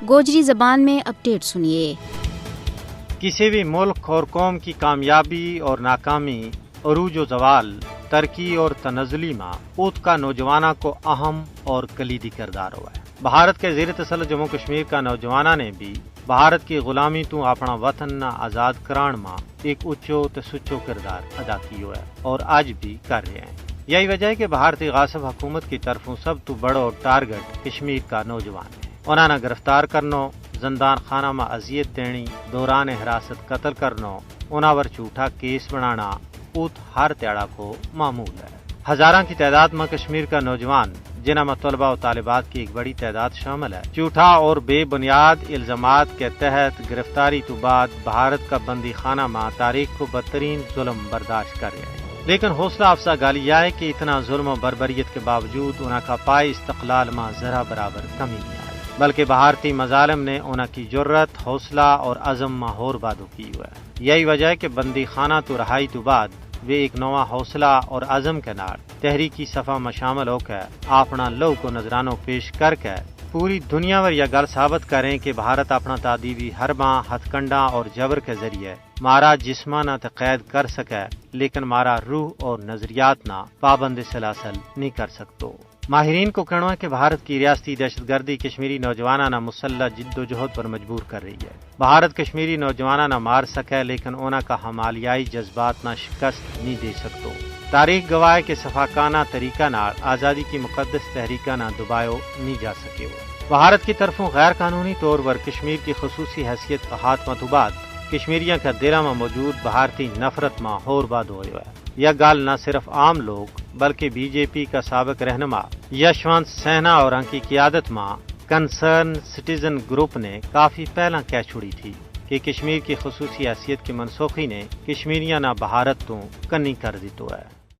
گوجری زبان میں اپڈیٹ سنیے۔ کسی بھی ملک اور قوم کی کامیابی اور ناکامی، عروج و زوال، ترقی اور تنزلی میں اوت کا نوجوانہ کو اہم اور کلیدی کردار ہوا ہے۔ بھارت کے زیر تسلط جموں کشمیر کا نوجوانہ نے بھی بھارت کی غلامی تو اپنا وطن نہ آزاد کران میں ایک اچو تے سچو کردار ادا کیو ہے اور آج بھی کر رہے ہیں۔ یہی وجہ ہے کہ بھارتی غاصب حکومت کی طرفوں سب تو بڑو ٹارگٹ کشمیر کا نوجوان ہے۔ انہوں نے گرفتار کرنو، زندان خانہ میں اذیت دینی، دوران حراست قتل کرنو، انہاں ور جھوٹا کیس بنانا اوت ہر تیڑا کو معمول ہے۔ ہزاراں کی تعداد میں کشمیر کا نوجوان، جنہاں میں طلباء و طالبات کی ایک بڑی تعداد شامل ہے، جھوٹا اور بے بنیاد الزامات کے تحت گرفتاری تو بعد بھارت کا بندی خانہ میں تاریخ کو بدترین ظلم برداشت کر رہے ہیں۔ لیکن حوصلہ افزا گال یہ ہے کہ اتنا ظلم و بربریت کے باوجود انہاں کا پائے استقلال میں ذرا برابر کمی نہیں آئی، بلکہ بھارتی مظالم نے انہاں کی جرت، حوصلہ اور عزم میں اور بادو کی ہوا ہے۔ یہی وجہ ہے کہ بندی خانہ تو رہائی تو بعد وہ ایک نواں حوصلہ اور عزم کے نال تحریکی صفحہ میں شامل ہو کے اپنا لو کو نذرانہ پیش کر کے پوری دنیا پر یہ گل ثابت کریں کہ بھارت اپنا تعدیبی حرباں، ہتھ کنڈا اور جبر کے ذریعے مارا جسمانہ تے قید کر سکے، لیکن مارا روح اور نظریات نہ پابند سلاسل نہیں کر سکتو۔ ماہرین کو کہنا ہے کہ بھارت کی ریاستی دہشت گردی کشمیری نوجوانہ مسلح جد و جہد پر مجبور کر رہی ہے۔ بھارت کشمیری نوجوانہ مار سکے، لیکن انہاں کا ہمالیائی جذبات نہ شکست نہیں دے سکتو۔ تاریخ گواہ ہے کہ صفاقانہ طریقہ نال آزادی کی مقدس تحریکہ نہ دبایو نہیں جا سکے ہو۔ بھارت کی طرفوں غیر قانونی طور پر کشمیر کی خصوصی حیثیت کا خاتمہ تو بعد کشمیریوں کا دلوں میں موجود بھارتی نفرت میں اور باد ہوئے ہے۔ یہ گال نہ صرف عام لوگ بلکہ بی جے پی کا سابق رہنما یشونت سنہا اور ان کی قیادت میں کنسرن سٹیزن گروپ نے کافی پہلا کہہ چھوڑی تھی کہ کشمیر کی خصوصی حیثیت کی منسوخی نے کشمیریاں نہ بھارت تو کنی کر دیتو ہے۔